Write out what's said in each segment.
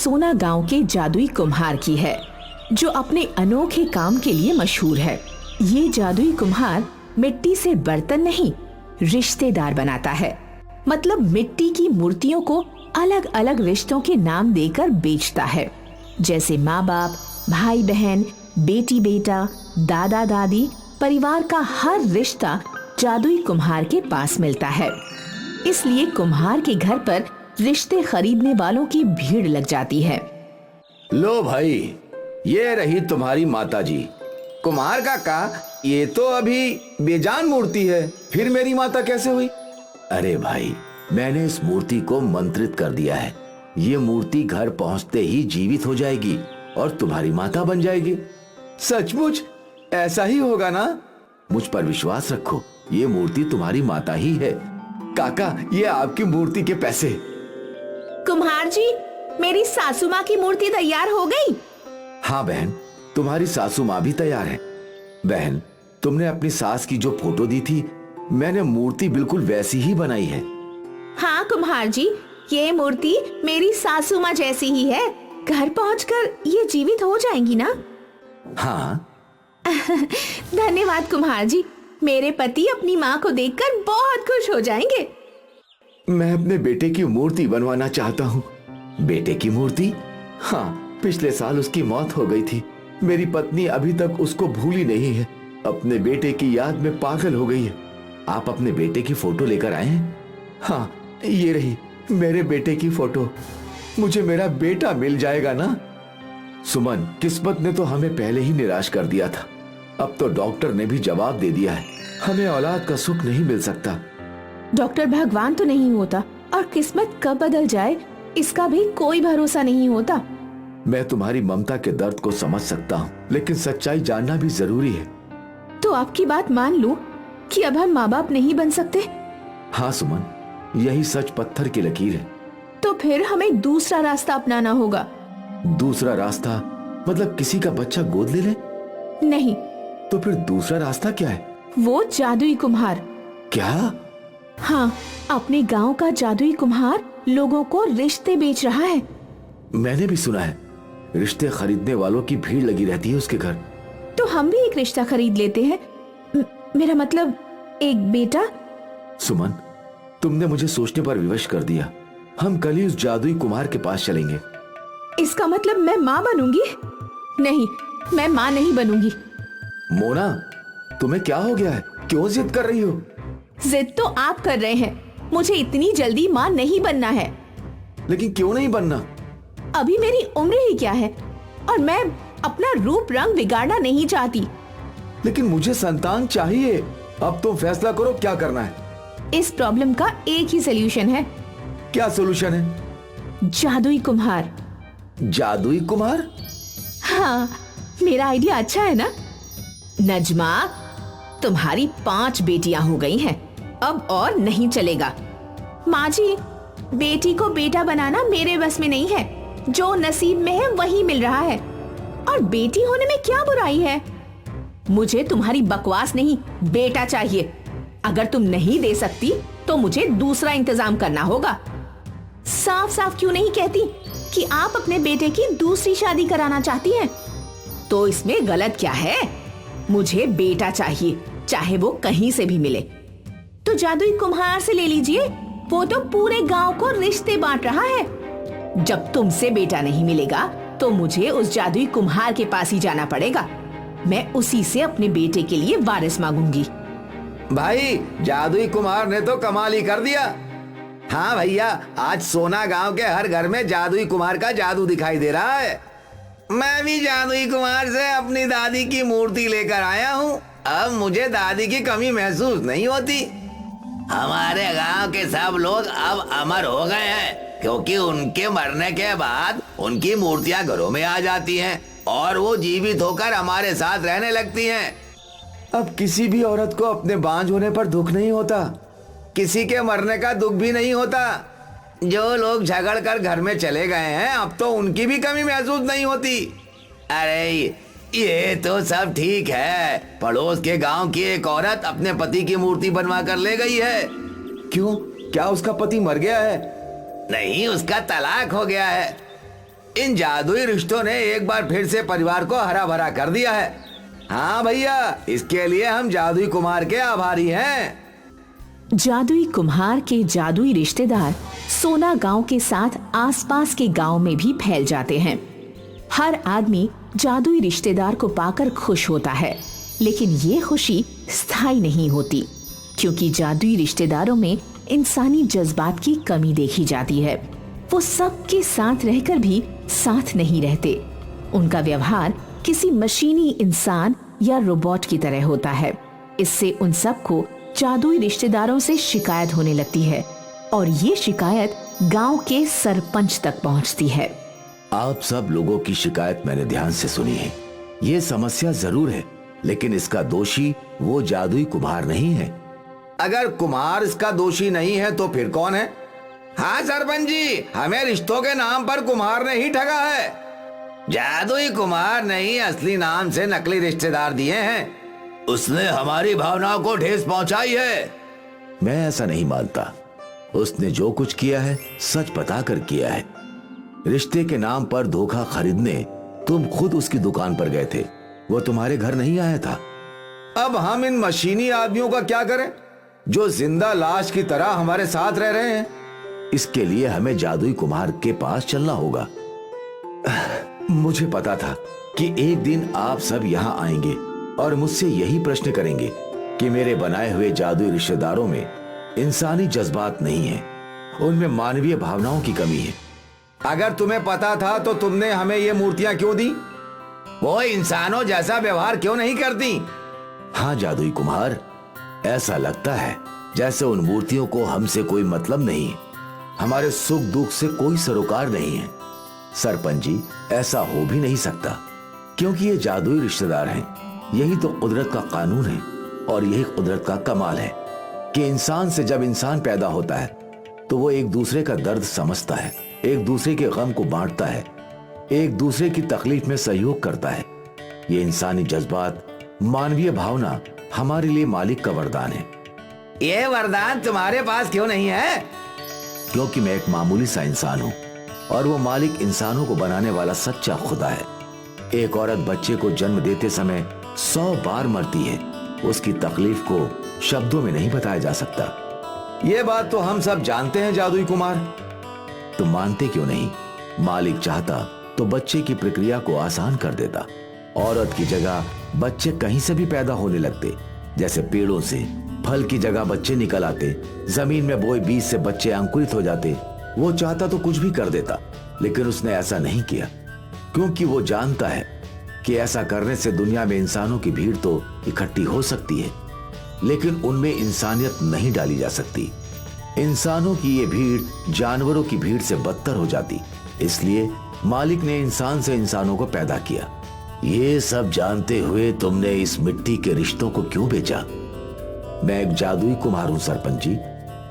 सोना गांव के जादुई कुम्हार की है, जो अपने अनोखे काम के लिए मशहूर है। ये जादुई कुम्हार मिट्टी से बर्तन नहीं, रिश्तेदार बनाता है। मतलब मिट्टी की मूर्तियों को अलग अलग रिश्तों के नाम देकर बेचता है, जैसे माँ बाप, भाई बहन, बेटी बेटा, दादा दादी। परिवार का हर रिश्ता जादुई कुम्हार के पास मिलता है। इसलिए कुम्हार के घर पर रिश्ते खरीदने वालों की भीड़ लग जाती है। लो भाई, ये रही तुम्हारी माताजी। कुम्हार काका, ये तो अभी बेजान मूर्ति है, फिर मेरी माता कैसे हुई? अरे भाई, मैंने इस मूर्ति को मंत्रित कर दिया है। ये मूर्ति घर पहुंचते ही जीवित हो जाएगी और तुम्हारी माता बन जाएगी। सचमुच ऐसा ही होगा ना? मुझ पर विश्वास रखो, ये मूर्ति तुम्हारी माता ही है। काका, ये आपकी मूर्ति के पैसे। कुम्हार जी, मेरी सासू माँ की मूर्ति तैयार हो गई? हाँ बहन, तुम्हारी सासू माँ भी तैयार है। बहन, तुमने अपनी सास की जो फोटो दी थी, मैंने मूर्ति बिल्कुल वैसी ही बनाई है। हाँ कुम्हार जी, ये मूर्ति मेरी सासू माँ जैसी ही है। घर पहुंचकर ये जीवित हो जाएंगी ना? हाँ। धन्यवाद कुम्हार जी, मेरे पति अपनी माँ को देखकर बहुत खुश हो जाएंगे। मैं अपने बेटे की मूर्ति बनवाना चाहता हूँ। बेटे की मूर्ति? हाँ, पिछले साल उसकी मौत हो गई थी। मेरी पत्नी अभी तक उसको भूली नहीं है, अपने बेटे की याद में पागल हो गई है। आप अपने बेटे की फोटो लेकर आए हैं? हाँ, ये रही मेरे बेटे की फोटो। मुझे मेरा बेटा मिल जाएगा ना? सुमन, किस्मत ने तो हमें पहले ही निराश कर दिया था। अब तो डॉक्टर ने भी जवाब दे दिया है, हमें औलाद का सुख नहीं मिल सकता। डॉक्टर भगवान तो नहीं होता, और किस्मत कब बदल जाए इसका भी कोई भरोसा नहीं होता। मैं तुम्हारी ममता के दर्द को समझ सकता हूँ, लेकिन सच्चाई जानना भी जरूरी है। तो आपकी बात मान लूं कि अब हम माँ बाप नहीं बन सकते? हाँ सुमन, यही सच पत्थर की लकीर है। तो फिर हमें दूसरा रास्ता अपनाना होगा। दूसरा रास्ता मतलब किसी का बच्चा गोद ले ले? नहीं। तो फिर दूसरा रास्ता क्या है? वो जादुई कुम्हार। क्या? हाँ, अपने गांव का जादुई कुम्हार लोगों को रिश्ते बेच रहा है। मैंने भी सुना है, रिश्ते खरीदने वालों की भीड़ लगी रहती है उसके घर। तो हम भी एक रिश्ता खरीद लेते हैं। मेरा मतलब एक बेटा। सुमन, तुमने मुझे सोचने पर विवश कर दिया। हम कल ही उस जादुई कुम्हार के पास चलेंगे। इसका मतलब मैं माँ बनूंगी? नहीं, मैं माँ नहीं बनूंगी। मोना, तुम्हें क्या हो गया है? क्यों जिद कर रही हो? जिद तो आप कर रहे हैं। मुझे इतनी जल्दी माँ नहीं बनना है। लेकिन क्यों नहीं बनना? अभी मेरी उम्र ही क्या है, और मैं अपना रूप रंग बिगाड़ना नहीं चाहती। लेकिन मुझे संतान चाहिए। अब तुम फैसला करो, क्या करना है? इस प्रॉब्लम का एक ही सलूशन है। क्या सलूशन है? जादुई कुम्हार। जादुई कुम्हार? हाँ, मेरा आइडिया अच्छा है ना? नजमा, तुम्हारी 5 बेटियां हो गई हैं, अब और नहीं चलेगा। माँ जी, बेटी को बेटा बनाना मेरे बस में नहीं है। जो नसीब में है वही मिल रहा है, और बेटी होने में क्या बुराई है? मुझे तुम्हारी बकवास नहीं, बेटा चाहिए। अगर तुम नहीं दे सकती तो मुझे दूसरा इंतजाम करना होगा। साफ साफ क्यों नहीं कहती कि आप अपने बेटे की दूसरी शादी कराना चाहती हैं? तो इसमें गलत क्या है? मुझे बेटा चाहिए, चाहे वो कहीं से भी मिले। तो जादुई कुम्हार से ले लीजिए, वो तो पूरे गांव को रिश्ते बांट रहा है। जब तुमसे बेटा नहीं मिलेगा तो मुझे उस जादुई कुम्हार के पास ही जाना पड़ेगा। मैं उसी से अपने बेटे के लिए वारिस मांगूंगी। भाई, जादुई कुम्हार ने तो कमाल ही कर दिया। हाँ भैया, आज सोना गांव के हर घर में जादुई कुम्हार का जादू दिखाई दे रहा है। मैं भी जादुई कुम्हार से अपनी दादी की मूर्ति लेकर आया हूँ। अब मुझे दादी की कमी महसूस नहीं होती। हमारे गांव के सब लोग अब अमर हो गए हैं, क्योंकि उनके मरने के बाद उनकी मूर्तियां घरों में आ जाती हैं और वो जीवित होकर हमारे साथ रहने लगती हैं। अब किसी भी औरत को अपने बांझ होने पर दुख नहीं होता, किसी के मरने का दुख भी नहीं होता। जो लोग झगड़ कर घर में चले गए हैं, अब तो उनकी भी कमी महसूस नहीं होती। अरे ये तो सब ठीक है। पड़ोस के गांव की एक औरत अपने पति की मूर्ति बनवा कर ले गई है। क्यों? क्या उसका पति मर गया है? नहीं, उसका तलाक हो गया है। इन जादुई रिश्तों ने एक बार फिर से परिवार को हरा भरा कर दिया है। हाँ भैया, इसके लिए हम जादुई कुमार के आभारी हैं। जादुई कुम्हार के जादुई रिश्तेदार सोना गांव के साथ आसपास के गांव में भी फैल जाते हैं। हर आदमी जादुई रिश्तेदार को पाकर खुश होता है, लेकिन ये खुशी स्थायी नहीं होती, क्योंकि जादुई रिश्तेदारों में इंसानी जज्बात की कमी देखी जाती है। वो सबके साथ रहकर भी साथ नहीं रहते। उनका व्यवहार किसी मशीनी इंसान या रोबोट की तरह होता है। इससे उन सबको जादुई रिश्तेदारों से शिकायत होने लगती है और ये शिकायत गांव के सरपंच तक पहुंचती है। आप सब लोगों की शिकायत मैंने ध्यान से सुनी है। ये समस्या जरूर है, लेकिन इसका दोषी वो जादुई कुम्हार नहीं है। अगर कुमार इसका दोषी नहीं है तो फिर कौन है? हाँ सरपंच जी, हमें रिश्तों के नाम पर कुम्हार ने ही ठगा है। जादुई कुमार नहीं, असली नाम से नकली रिश्तेदार दिए हैं। उसने हमारी भावनाओं को ठेस पहुंचाई है। मैं ऐसा नहीं मानता। उसने जो कुछ किया है सच बताकर किया है। रिश्ते के नाम पर धोखा खरीदने तुम खुद उसकी दुकान पर गए थे, वो तुम्हारे घर नहीं आया था। अब हम इन मशीनी आदमियों का क्या करें जो जिंदा लाश की तरह हमारे साथ रह रहे हैं? इसके लिए हमें जादुई कुम्हार के पास चलना होगा। मुझे पता था कि एक दिन आप सब यहाँ आएंगे और मुझसे यही प्रश्न करेंगे कि मेरे बनाए हुए जादुई रिश्तेदारों में इंसानी जज्बात नहीं है, उनमें मानवीय भावनाओं की कमी है। अगर तुम्हें पता था तो तुमने हमें ये मूर्तियां क्यों दी? वो इंसानों जैसा व्यवहार क्यों नहीं करती? हाँ जादुई कुम्हार, ऐसा लगता है जैसे उन मूर्तियों को हमसे कोई मतलब नहीं है, हमारे सुख दुख से कोई सरोकार नहीं है। सरपंच जी, ऐसा हो भी नहीं सकता, क्योंकि ये जादुई रिश्तेदार हैं। यही तो कुदरत का कानून है और यही कुदरत का कमाल है कि इंसान से जब इंसान पैदा होता है तो वो एक दूसरे का दर्द समझता है, एक दूसरे के गम को बांटता है, एक दूसरे की तकलीफ में सहयोग करता है। ये इंसानी जज्बात, मानवीय भावना हमारे लिए मालिक का वरदान है। ये वरदान तुम्हारे पास क्यों नहीं है? क्योंकि मैं एक मामूली सा इंसान हूँ और वो मालिक इंसानों को बनाने वाला सच्चा खुदा है। एक औरत बच्चे को जन्म देते समय 100 बार मरती है। उसकी तकलीफ को शब्दों में नहीं बताया जा सकता। ये बात तो हम सब जानते हैं जादुई कुमार। तुम मानते क्यों नहीं? मालिक चाहता तो बच्चे की प्रक्रिया को आसान कर देता। औरत की जगह बच्चे कहीं से भी पैदा होने लगते, जैसे पेड़ों से फल की जगह बच्चे निकल आते, जमीन में बोए बीज से बच्चे अंकुरित हो जाते। वो चाहता तो कुछ भी कर देता, लेकिन उसने ऐसा नहीं किया, क्योंकि वो जानता है कि ऐसा करने से दुनिया में इंसानों की भीड़ तो इकट्ठी हो सकती है, लेकिन उनमें इंसानियत नहीं डाली जा सकती। इंसानों की ये भीड़ जानवरों की भीड़ से बदतर हो जाती। इसलिए मालिक ने इंसान से इंसानों को पैदा किया। ये सब जानते हुए तुमने इस मिट्टी के रिश्तों को क्यों बेचा? मैं एक जादुई कुम्हार हूं सरपंच जी।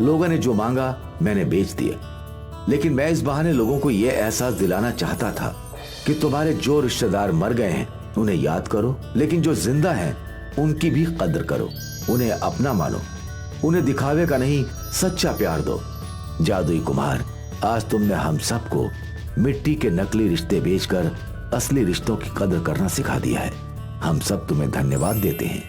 लोगों ने जो मांगा मैंने बेच दिया, लेकिन मैं इस बहाने लोगों को यह एहसास दिलाना चाहता था कि तुम्हारे जो रिश्तेदार मर गए हैं उन्हें याद करो, लेकिन जो जिंदा हैं उनकी भी कद्र करो, उन्हें अपना मानो, उन्हें दिखावे का नहीं सच्चा प्यार दो। जादुई कुम्हार, आज तुमने हम सबको मिट्टी के नकली रिश्ते बेचकर असली रिश्तों की कद्र करना सिखा दिया है। हम सब तुम्हें धन्यवाद देते हैं।